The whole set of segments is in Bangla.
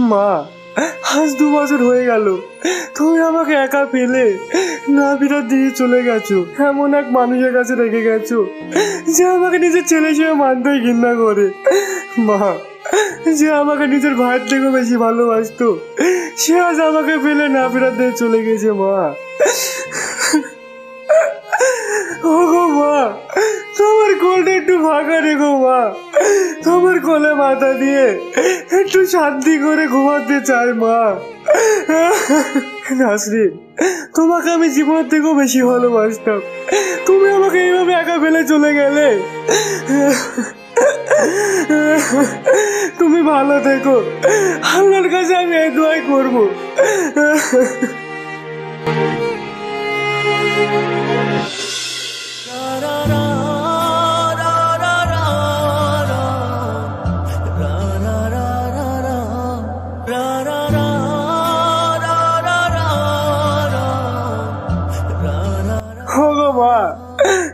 মা, আজ 2 বছর হয়ে গেল তুমি আমাকে একা ফেলে না ফেরার দিয়ে চলে গেছো। এমন এক মানুষের কাছে রেখে গেছো যে আমাকে নিজের ছেলে হিসেবে মানতেই ঘৃণা করে। মা, যে আমাকে নিজের ভাইয়ের থেকেও বেশি ভালোবাসতো, সে আজ আমাকে ফেলে না ফেরার দিয়ে চলে গেছে। মা, ও গো মা, তোমার কোলটা একটু ফাঁকা রেখো। মা, তোমার কোলে মাথা দিয়ে একটু শান্তি করে ঘুমাতে চাই। মা, নাসরিন, তোমাকে আমি জীবনের থেকেও বেশি ভালোবাসতাম, তুমি আমাকে এইভাবে একা ফেলে চলে গেলে। তুমি ভালো থেকো, আল্লাহর কাছে আমি এই দোয়াই করবো। মা,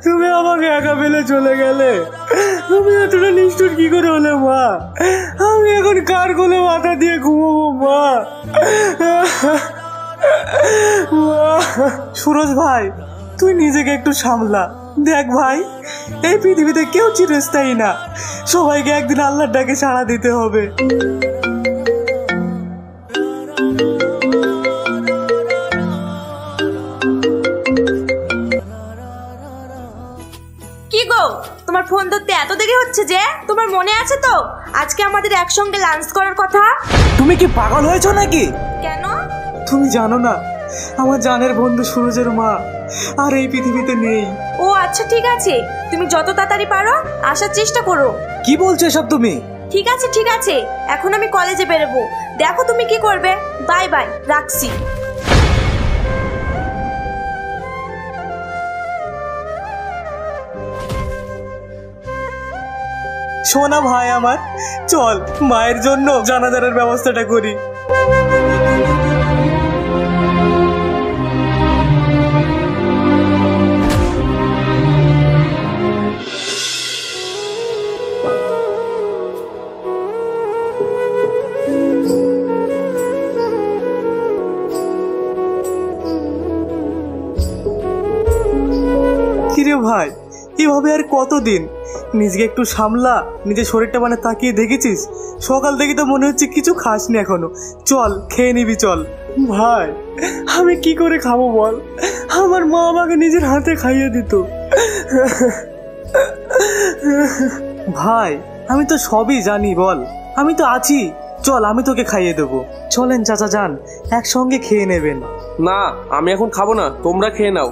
তুমি আমাকে একা ফেলে চলে গেলে, তুমি এতটা নিষ্ঠুর কি করে হলে? মা, আমি এখন কার কোলে মাথা দিয়ে ঘুমাবো? মা, সুরজ ভাই, তুই নিজেকে একটু সামলা। দেখ ভাই, এই পৃথিবীতে কেউ চিরস্থায়ী না, সবাইকে একদিন আল্লাহর ডাকে সাড়া দিতে হবে। কি গো, তোমার ফোন ধরতে এত দেরি হচ্ছে যে? তোমার মনে আছে তো আজকে আমাদের একসঙ্গে লাঞ্চ করার কথা? তুমি কি পাগল হয়েছো নাকি? কেন? তুমি জানো না, আমার জানের বন্ধু সুরজের মা আর এই পৃথিবীতে নেই। ও আচ্ছা, ঠিক আছে, তুমি যত তাড়াতাড়ি পারো আসার চেষ্টা করো। কি বলছো এসব তুমি? ঠিক আছে ঠিক আছে, এখন আমি কলেজে বেরোবো, দেখো তুমি কি করবে। বাই বাই, রাখছি। শোনা ভাই আমার, চল মায়ের জন্য জানাজার ব্যবস্থাটা করি। কিরে ভাই, এভাবে আর কতদিন? নিজেকে একটু সামলা, নিজের শরীরটা মানে তাকিয়ে দেখেছিস? সকাল থেকে তো মনে হচ্ছে কিছু খাসনি এখনো। চল খেয়ে নিবি, চল। ভাই, আমি কি করে খাবো বল? আমার মা আমাকে নিজের হাতে খাইয়ে দিত। ভাই, আমি তো সবই জানি, বল, আমি তো আছি। চল, আমি তোকে খাইয়ে দেবো। চলেন চাচা যান, একসঙ্গে খেয়ে নেবেন। না, আমি এখন খাবো না, তোমরা খেয়ে নাও।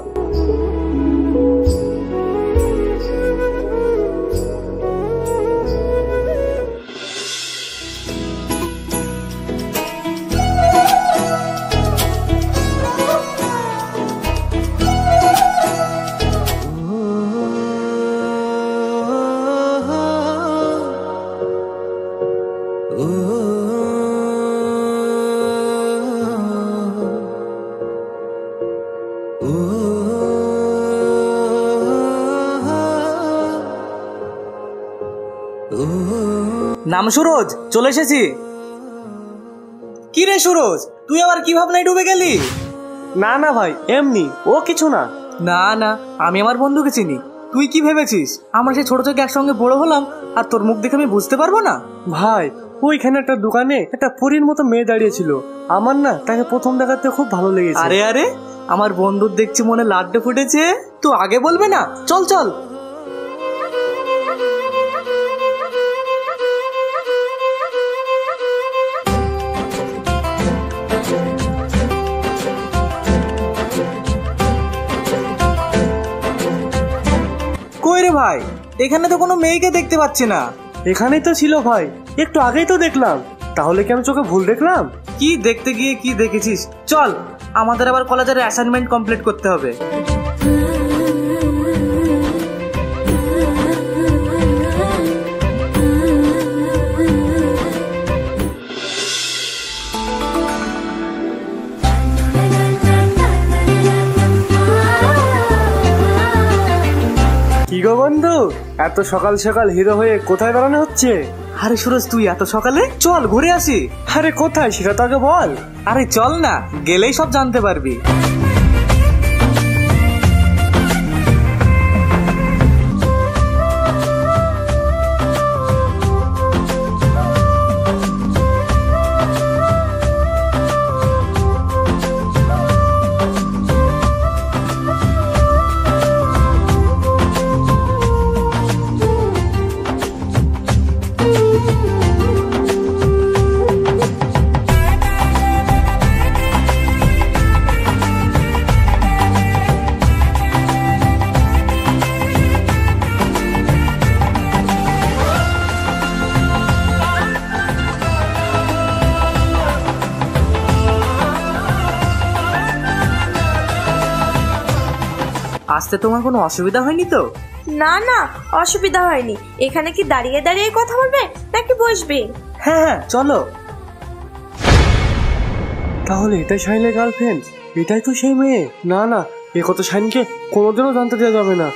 নাম সুরজ, চলে এসেছি। কি রে সুরজ, তুই আবার কি ভাবনায় ডুবে গেলি? না না ভাই, এমনি, ও কিছু না। না না, আমি আমার বন্ধুকে চিনি। তুই কি ভেবেছিস আমরা সেই ছোট থেকে একসঙ্গে বড় হলাম আর তোর মুখ দেখে আমি বুঝতে পারবো না? ভাই, ওইখানে একটা দোকানে একটা পরীর মতো মেয়ে দাঁড়িয়েছিল, আমার না তাকে প্রথম দেখাতে খুব ভালো লেগেছে। আরে আরে, আমার বন্ধুর দেখছি মনে লাড্ডু ফুটেছে, তো আগে বলবে না? চল চল। কই রে ভাই, এখানে তো কোনো মেয়েকে দেখতে পাচ্ছি না। এখানেই তো ছিল ভাই, একটু আগেই তো দেখলাম। তাহলে কি আমি চোখে ভুল দেখলাম? কি দেখতে গিয়ে কি দেখেছিস? চল, আমাদের আবার কলেজের অ্যাসাইনমেন্ট কমপ্লিট করতে হবে। কি গো বন্ধু, এত সকাল সকাল হিরো হয়ে কোথায় বেড়ানো হচ্ছে? আরে সুরজ, তুই এত সকালে? চল ঘুরে আসি। আরে কোথায় সেটা তো আগে বল। আরে চল না, গেলেই সব জানতে পারবি। আসতে তোমার কোনো অসুবিধা হয়নি তো? না না, অসুবিধা হয়নি। এখানে কি দাঁড়িয়ে দাঁড়িয়ে কথা বলবে নাকি বসবে? হ্যাঁ হ্যাঁ চলো। তাহলে এটাই শাইনের গার্লফ্রেন্ড? এটাই তো সেই মেয়ে? না না, এ কথা শাইনকে কোনোদিনও জানতে দেওয়া যাবে না।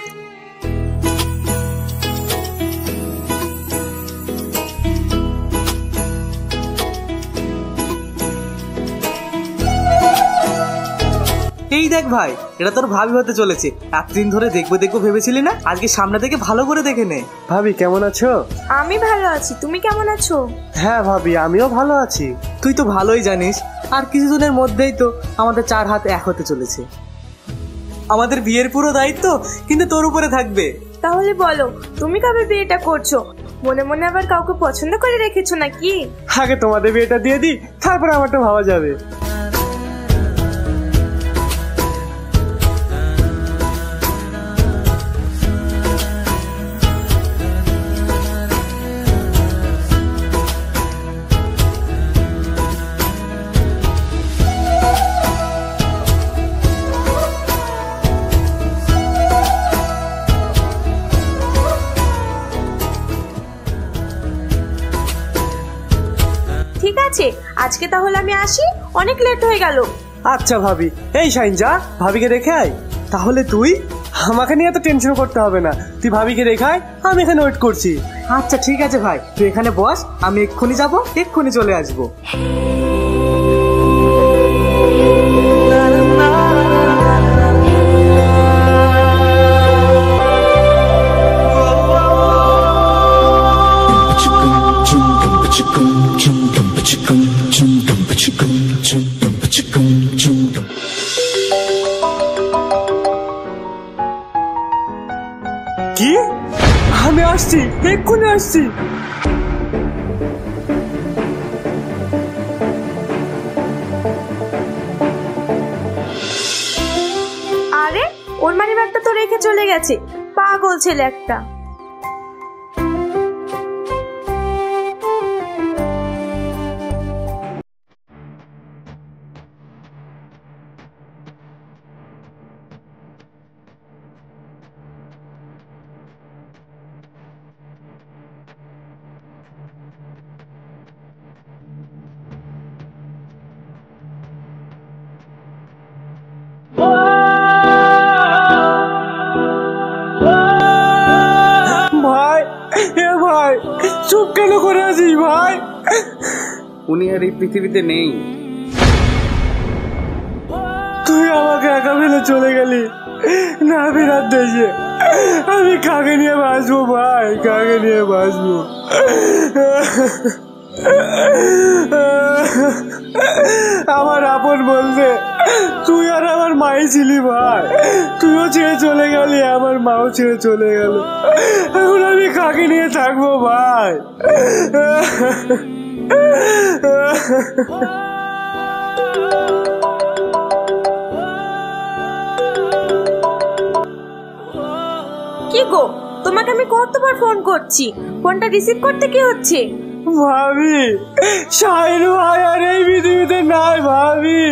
এই দেখ ভাই, এটা তোর ভাবি হতে চলেছে। এতদিন ধরে দেখবো দেখবো ভেবেছিলি না, আজকে সামনে থেকে ভালো করে দেখে নে। ভাবি কেমন আছো? আমি ভালো আছি, তুমি কেমন আছো? হ্যাঁ ভাবি, আমিও ভালো আছি। তুই তো ভালোই জানিস, আর কিছুদিনের মধ্যেই তো আমাদের 4 হাত এক হতে চলেছে। আমাদের বিয়ের পুরো দায়িত্ব কিন্তু তোর উপরে থাকবে। তাহলে বলো, তুমি কবে বিয়েটা করছো? মনে মনে আবার কাউকে পছন্দ করে রেখেছো নাকি? আগে তোমাদের বিয়েটা দিয়ে দিই, তারপরে আমারটা ভাবা যাবে। ঠিক আছে, আজকে তাহলে আমি আসি, অনেক লেট হয়ে গেল। আচ্ছা ভাবি, এই শাইন যা, ভাবিকে রেখে আয়। তাহলে তুই আমাকে নিয়ে এত টেনশন করতে হবে না, তুই ভাবিকে রেখে আয়, আমি এখানে ওয়েট করছি। আচ্ছা ঠিক আছে ভাই, তুই এখানে বস, আমি এক্ষুনি যাব, এক্ষুনি চলে আসবো। কি? আমি আসছি, এক্ষুনি আসছি। আরে, ওর মানি ব্যাগটা তো রেখে চলে গেছে, পাগল ছেলে একটা। ভাই, এ ভাই, চুপ কেন করে আছিস ভাই? উনি আর এই পৃথিবীতে নেই। তুই আমাকে একা ফেলে চলে গেলি না ফেরার দেশে। আমি কাকে নিয়ে বাঁচবো ভাই, কাকে নিয়ে বাঁচবো? আমার আপন বলতে তুই আর আমার মাই ছিলি ভাই। তুইও ছেড়ে চলে গেলি, আমার মাও ছেড়ে চলে গেল। এখন আমি কাকে নিয়ে থাকবো ভাই? কি গো, তোমাকে আমি কতবার ফোন করছি, ফোনটা রিসিভ করতে কি হচ্ছে? ভাবি, শাহিন ভাই আর এই পৃথিবীতে নাই ভাবি।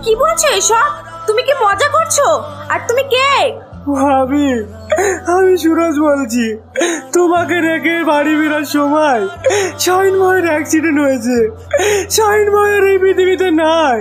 কি বলছো এসব? তুমি কি মজা করছো? আর তুমি কে? ভাবি, আমি সুরজ বলছি। তোমাকে রেখে বাড়ি ফেরার সময় শাহিন ভাইয়ের অ্যাক্সিডেন্ট হয়েছে। শাহিন ভাইয়ের এই পৃথিবীতে নাই।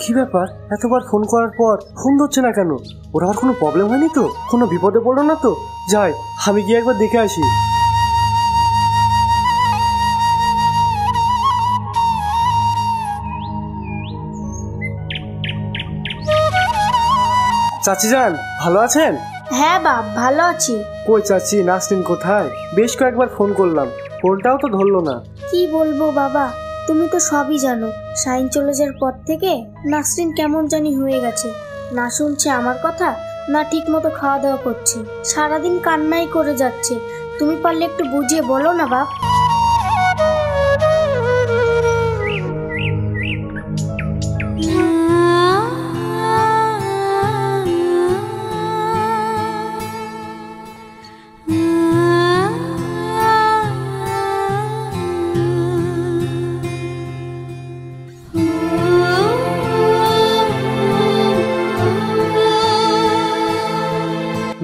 কি ব্যাপার, এতবার ফোন করার পর ফোন ধরছে না কেন? ওর আবার কোনো প্রবলেম হয়নি তো? কোনো বিপদে পড়লো না তো? যাই, আমি গিয়ে একবার দেখে আসি। চাচি যান, ভালো আছেন? হ্যাঁ বাপ, ভালো আছি। কই চাচি, নাসরিন কোথায়? বেশ কয়েকবার ফোন করলাম, ফোনটাও তো ধরলো না। কি বলবো বাবা, তুমি তো সবই জানো। শাইন চলে যাওয়ার পর থেকে নাসরিন কেমন জানি হয়ে গেছে। না শুনছে আমার কথা, না ঠিক মতো খাওয়া দাওয়া করছে, সারাদিন কান্নাই করে যাচ্ছে। তুমি পারলে একটু বুঝিয়ে বলো না বাপ।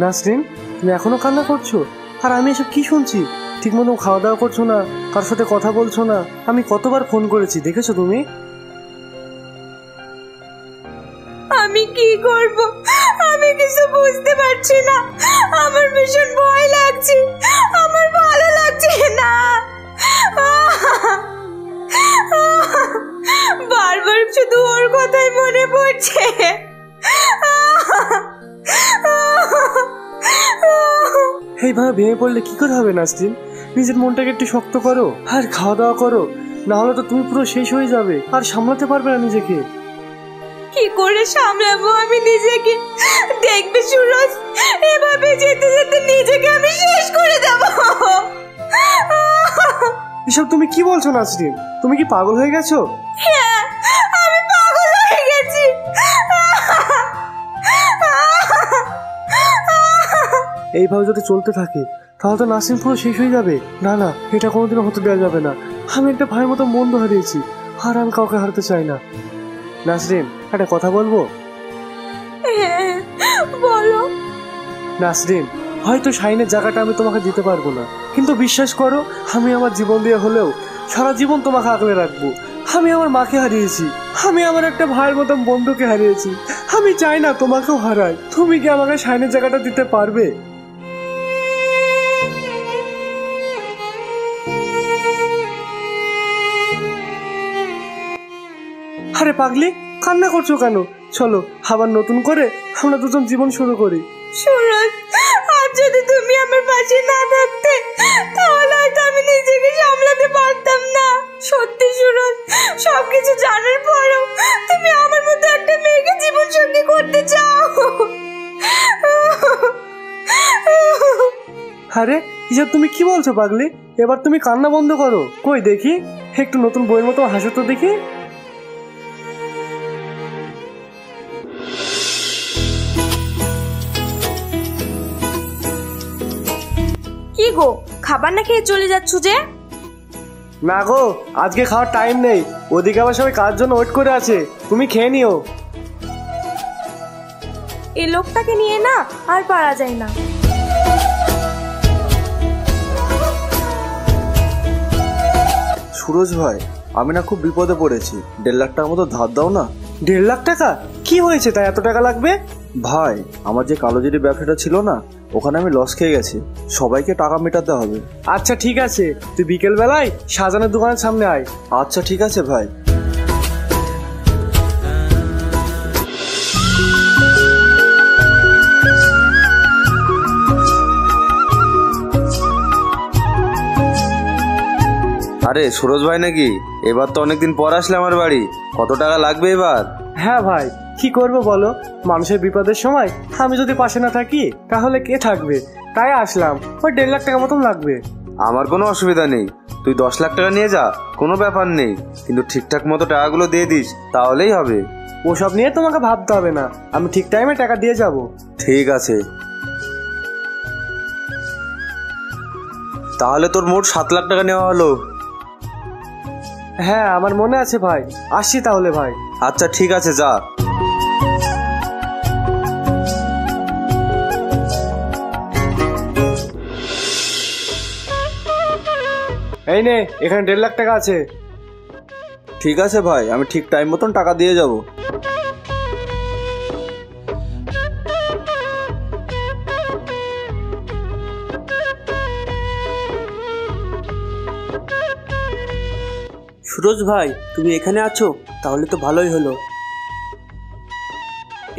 নাসরিন, তুমি এখনো কান্না করছো? আর আমি এসব কি শুনছি? ঠিক মতো খাওয়া দাওয়া করছো না, কার সাথে কথা বলছো না। আমি কতবার ফোন করেছি, দেখেছো তুমি? আমি কি করব? আমি কিছু বুঝতে পারছি না। আমার ভীষণ ভয় লাগছে, আমার ভালো লাগছে না। বারবার শুধু ওর কথাই মনে পড়ছে। এইভাবে ভেঙে পড়লে কি করে হবে নাসরিন? নিজের মনটাকে একটু শক্ত করো আর খাওয়া দাওয়া করো, না হলে তো তুমি পুরো শেষ হয়ে যাবে আর সামলাতে পারবে না নিজেকে। কি করে সামলাবো আমি নিজেকে? দেখবে সুরজ, এভাবে যেতে যেতে নিজেকে আমি শেষ করে দেব। এসব তুমি কি বলছো নাসরিন? তুমি কি পাগল হয়ে গেছো? হ্যাঁ, আমি পাগল হয়ে গেছি। এইভাবে যদি চলতে থাকে তাহলে তো নাসরিন পুরো শেষ হয়ে যাবে। না না, এটা কোনোদিনও হতে দেওয়া যাবে না। আমি একটা ভাইয়ের মতো বন্ধু হারিয়েছি, আর আমি কাউকে হারাতে চাই না। নাসরিন, একটা কথা বলবো? হ্যাঁ, বলো। নাসরিন, হয়তো শাইনের জায়গাটা আমি তোমাকে দিতে পারবো না, কিন্তু বিশ্বাস করো, আমি আমার জীবন দিয়ে হলেও সারা জীবন তোমাকে আগলে রাখবো। আমি আমার মাকে হারিয়েছি, আমি আমার একটা ভাইয়ের মতন বন্ধুকে হারিয়েছি। আমি চাই না তোমাকেও হারাই। তুমি কি আমাকে শাইনের জায়গাটা দিতে পারবে? আরে পাগলি, কান্না করছো কেন? চলো আবার নতুন করে আমরা দুজন জীবন শুরু করি। সুরজ, আর যদি তুমি আমার পাশে না থাকতে তাহলে হয়তো আমি নিজেকে সামলাতে পারতাম না। সত্যি সুরজ, সবকিছু জানার পরও তুমি আমার মতো একটা মেয়েকে জীবন সঙ্গী করতে চাও। আরে এসব তুমি কি বলছো পাগলি? এবার তুমি কান্না বন্ধ করো। কই দেখি, একটু নতুন বইয়ের মতো হাসো তো দেখি। কি গো, খাবার না খেয়ে চলে যাচ্ছ যে? না গো, আজকে খাওয়ার টাইম নেই। ওদিকে আবার সবাই কার জন্য ওয়েট করে আছে, তুমি খেয়ে নিও। এই লোকটাকে নিয়ে না আর পারা যায় না। সুরজ ভাই, আমি না খুব বিপদে পড়েছি, 1.5 লাখ টাকার মতো ধার দাও না। 1.5 লাখ টাকা? কি হয়েছে তাই এত টাকা লাগবে? ভাই, আমার যে কালোজিরি ব্যবসাটা ছিল না, ওখানে আমি লস খেয়ে গেছি, সবাইকে টাকা মেটাতে হবে। আচ্ছা ঠিক আছে, তুই বিকেল বেলায় শাহজাহানের দোকানের সামনে আয়। আচ্ছা ঠিক আছে ভাই। আরে সুরজ ভাই নাকি? এবার তো অনেকদিন পর আসলে আমার বাড়ি, কত টাকা লাগবে এবার? হ্যাঁ ভাই, কি করবো বলো, মানুষের বিপদের সময় আমি যদি পাশে না থাকি তাহলে কে থাকবে? তাই আসলাম, ওই 1.5 লাখ টাকা মতন লাগবে। আমার কোনো অসুবিধা নেই, তুই 10 লাখ টাকা নিয়ে যা, কোনো ব্যাপার নেই, কিন্তু ঠিকঠাক মতো টাকাগুলো দিয়ে দিস, তাহলেই হবে। ওসব নিয়ে তোমাকে ভাবতে হবে না, আমি ঠিক টাইমে টাকা দিয়ে যাব। ঠিক আছে, তাহলে তোর মোট 7 লাখ টাকা নেওয়া হলো। হ্যাঁ আমার মনে আছে ভাই, আসছি তাহলে ভাই। আচ্ছা ঠিক আছে, যা। এই নে, এখানে 1.5 লাখ টাকা আছে। ঠিক আছে ভাই, আমি ঠিক টাইম মতন টাকা দিয়ে যাব। সুরজ ভাই, তুমি এখানে আছো? তাহলে তো ভালোই হলো।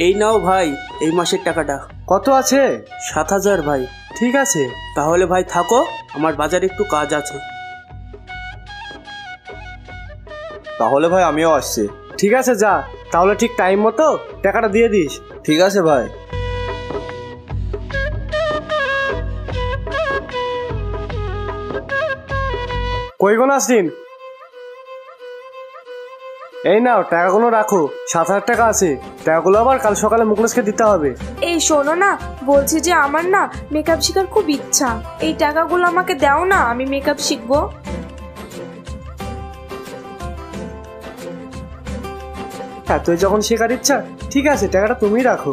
এই নাও ভাই, এই মাসের টাকাটা। কত আছে? 7,000 ভাই। ঠিক আছে। তাহলে ভাই থাকো, আমার বাজারে একটু কাজ আছে। তাহলে ভাই আমিও আসছি। ঠিক আছে, যা। তাহলে ঠিক টাইম মতো টাকাটা দিয়ে দিস। ঠিক আছে ভাই। কই গো নাসরিন? এই নাও, টাকাগুলো রাখো। 7,000 টাকা আছে। টাকাগুলো আবার কাল সকালে মুখলেসকে দিতে হবে। এই শোনো না, বলছি যে আমার না মেকআপ শেখার খুব ইচ্ছা। এই টাকাগুলো আমাকে দাও না, আমি মেকআপ শিখবো। হ্যাঁ, তুই যখন শেখার ইচ্ছা, ঠিক আছে, টাকাটা তুমি রাখো।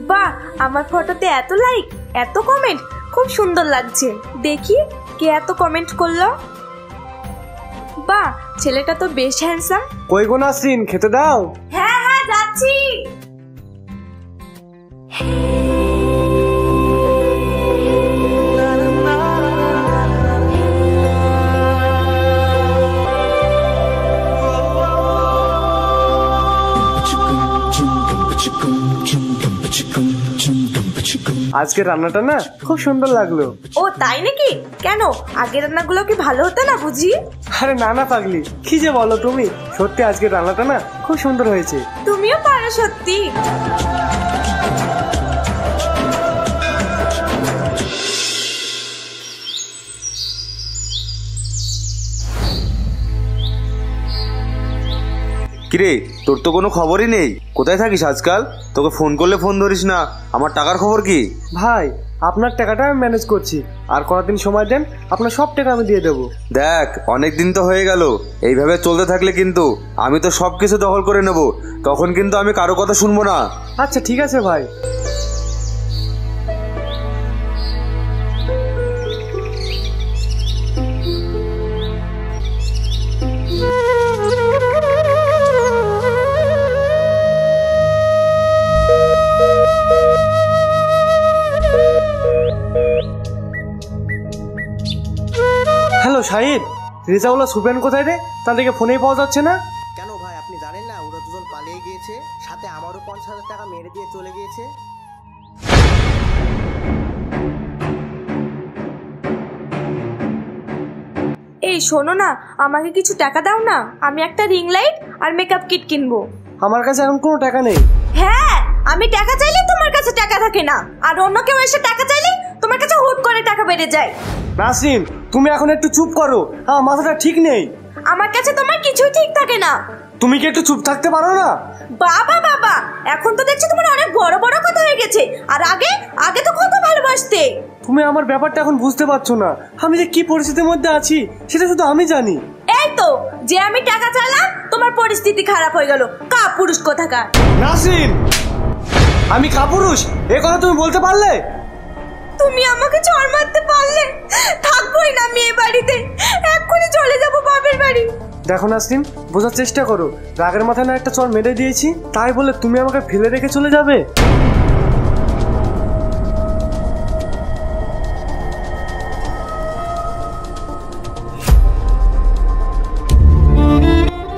বাহ, আমার ফটোতে এত লাইক, এত কমেন্ট, খুব সুন্দর লাগছে। দেখি কে এত কমেন্ট করলো। বাহ, ছেলেটা তো বেশ হ্যান্ডসাম। কই গো নাসরিন, খেতে দাও। হ্যাঁ হ্যাঁ, যাচ্ছি। আজকে রান্নাটা না খুব সুন্দর লাগলো। ও তাই নাকি? কেন, আগের রান্নাগুলো কি ভালো হতো না বুঝি? আরে না না পাগলি, কি যে বলো তুমি। সত্যি আজকের রান্নাটা না খুব সুন্দর হয়েছে। তুমিও পারো সত্যি। কিরে, তোর তো কোনো খবরই নেই। কোথায় থাকিস আজকাল? তোকে ফোন করলে ফোন ধরিস না। আমার টাকার খবর কি? ভাই, আপনার টাকাটা আমি ম্যানেজ করছি। আর কতদিন সময় দেন, আপনার সব টাকা আমি দিয়ে দেবো। দেখ, অনেক দিন তো হয়ে গেল। এইভাবে চলতে থাকলে কিন্তু আমি তো সব কিছু দখল করে নেব। তখন কিন্তু আমি কারো কথা শুনবো না। আচ্ছা ঠিক আছে ভাই। হ্যালো শাহিদ, রেজাউল্লাহ সুফিয়ান কোথায় রে? তাদেরকে ফোনেই পাওয়া যাচ্ছে না। কেন ভাই, আপনি জানেন না ওরা দুজন পালিয়ে গিয়েছে? সাথে আমারও 50,000 টাকা মেরে দিয়ে চলে গিয়েছে। এই শোনো না, আমাকে কিছু টাকা দাও না, আমি একটা রিং লাইট আর মেকআপ কিট কিনবো। আমার কাছে এখন কোনো টাকা নেই। হ্যাঁ, আমি টাকা চাইলে তোমার কাছে টাকা থাকে না, আর অন্য কেউ এসে টাকা চাইলে তোমার কাছে হুট করে টাকা বেড়ে যায়। নাসরিন, তুমি এখন একটু চুপ করো। আমার মাথাটা ঠিক নেই। আমার কাছে তোমার কিছুই ঠিক থাকে না। তুমি কি একটু চুপ থাকতে পারো না? বাবা বাবা, এখন তো দেখছি তোমার অনেক বড় বড় কথা হয়ে গেছে। আর আগে আগে তো কত ভালোবাসতে। তুমি আমার ব্যাপারটা এখন বুঝতে পারছো না। আমি যে কি পরিস্থিতির মধ্যে আছি সেটা শুধু আমি জানি। এই তো, যে আমি টাকা চাইলাম তোমার পরিস্থিতি খারাপ হয়ে গেল। কাপুরুষ কোথাকার। নাসরিন, আমি কাপুরুষ এ কথা তুমি বলতে পারলে? তুমি আমাকে চড় মারতে পারলে? থাকবোই না আমি এ বাড়িতে, এক্ষুনি চলে যাবো বাপের বাড়ি। দেখো নাসরিন, বোঝার চেষ্টা করো। রাগের মাথায় না একটা চড় মেরে দিয়েছি, তাই বলে তুমি আমাকে ফেলে রেখে চলে যাবে?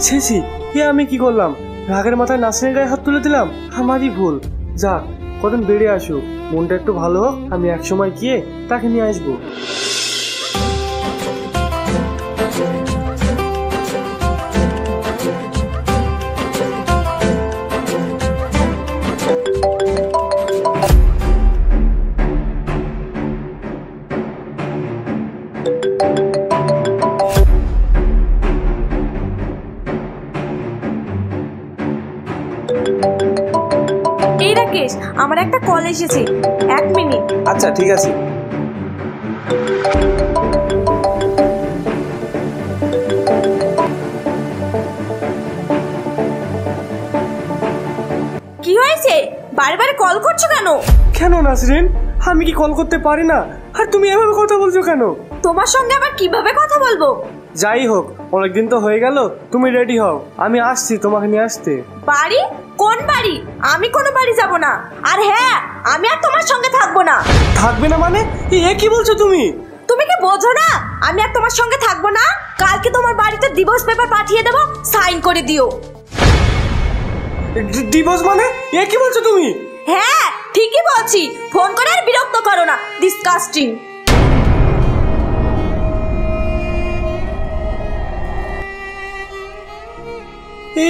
ছি, এ আমি কি করলাম? রাগের মাথায় নাসরিনের গায়ে হাত তুলে দিলাম। আমারই ভুল। যা, কদিন বেড়ে আসুক, মনটা একটু ভালো হোক, আমি একসময় গিয়ে তাকে নিয়ে আসবো। এই রাকেশ, আমার একটা কল এসেছে, 1 মিনিট। আচ্ছা ঠিক আছে। কি হয়েছে, বারবার কল করছো কেন? কেন নাসরিন, আমি কি কল করতে পারি না? আর তুমি এভাবে কথা বলছো কেন? তোমার সঙ্গে আবার কিভাবে কথা বলবো? যাই হোক, অনেকদিন তো হয়ে গেল, তুমি রেডি হও, আমি আসছি তোমাকে নিয়ে আসতে। বাড়ি? কোন বাড়ি? আমি কোনো বাড়ি যাব না। আর হ্যাঁ, আমি আর তোমার সঙ্গে থাকবো না। থাকবে না মানে? এ কি বলছো তুমি? তুমি কি বোঝো না আমি আর তোমার সঙ্গে থাকবো না? কালকে তোমার বাড়িতে ডিভোর্স পেপার পাঠিয়ে দেবো, সাইন করে দিও। ডিভোর্স মানে? এ কি বলছো তুমি? হ্যাঁ ঠিকই বলছি, ফোন করে আর বিরক্ত করো না, ডিসকাস্টিং।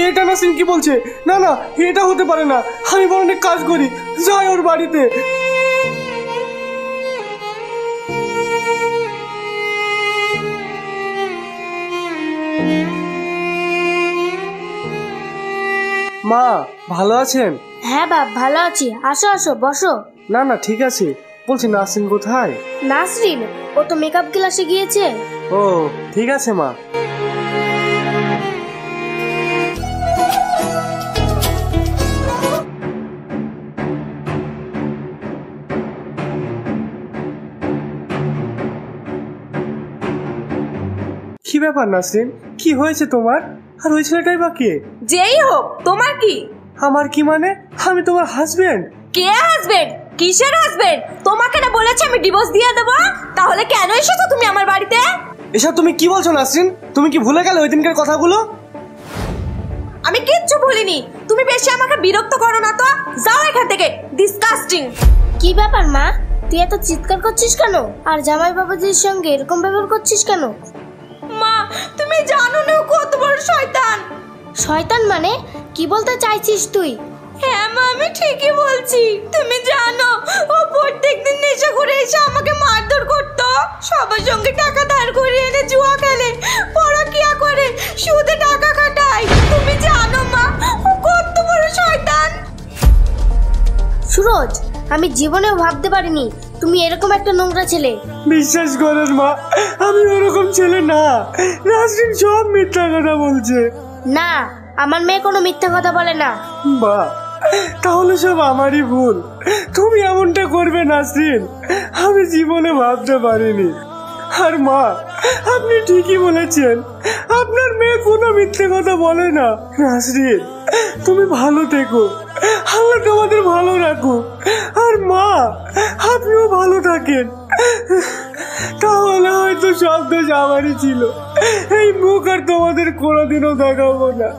এটা নাসরিন কি বলছে? না না, এটা হতে পারে না। আমি বরং এক কাজ করি, যাই ওর বাড়িতে। মা ভালো আছেন? হ্যাঁ বাপ, ভালো আছি। আসো আসো, বসো। না না ঠিক আছে, বলছি নাসরিন কোথায়? নাসরিন, ও তো মেকআপ ক্লাসে গিয়েছে। ও ঠিক আছে মা। কি ব্যাপার নাসরিন, কি হয়েছে তোমার? আর ওই ছেলেটাই বা কে? যেই হোক, তোমার কি? আমার কি মানে? আমি তোমার হাজবেন্ড। কে হাজবেন্ড? কিসের হাজবেন্ড? তোমাকে না বলেছে আমি ডিভোর্স দিয়ে দেবো? তাহলে কেন এসেছো তুমি আমার বাড়িতে? এসব তুমি কি বলছো নাসরিন? তুমি কি ভুলে গেলে ওই দিনকার কথাগুলো? আমি কিচ্ছু ভুলিনি, তুমি বেশি আমাকে বিরক্ত করো না তো, যাও এখান থেকে, ডিসকাস্টিং। কি ব্যাপার মা, তুই এত চিৎকার করছিস কেন? আর জামাই বাবাজির সঙ্গে এরকম ব্যবহার করছিস কেন? মা তুমি জানো না ও কত বড় শয়তান। শয়তান মানে? কি বলতে চাইছিস তুই? হ্যাঁ মা, আমি ঠিকই বলছি। তুমি জানো ও প্রত্যেকদিন নেশা করে এসে আমাকে মারধর করতো, সবার সঙ্গে টাকা ধার করে এনে জুয়া খেলে, পরকিয়া করে, সুদে টাকা কাটায়। তুমি জানো মা ও কত বড় শয়তান। সুরজ, আমি জীবনেও ভাবতে পারিনি তুমি এরকম একটা নোংরা ছেলে। বিশ্বাস করেন মা, আমি ওরকম ছেলে না। নাসরিন সব মিথ্যা কথা বলছে। না, আমার মেয়ে কোনো মিথ্যা কথা বলে না। মা তাহলে সব আমারই ভুল। তুমি এমনটা করবে নাসরিন, আমি জীবনে ভাবতে পারিনি। আর মা, আপনি ঠিকই বলেছেন, আপনার মেয়ে কোনো মিথ্যে কথা বলে না। নাসরিন তুমি ভালো থেকো, আল্লাহ তোমাদের ভালো রাখুক। আর মা, আপনিও ভালো থাকেন। তাহলে হয়তো সব দোষ আমারই ছিল। এই মুখ আর তোমাদের কোনোদিনও দেখাবো না।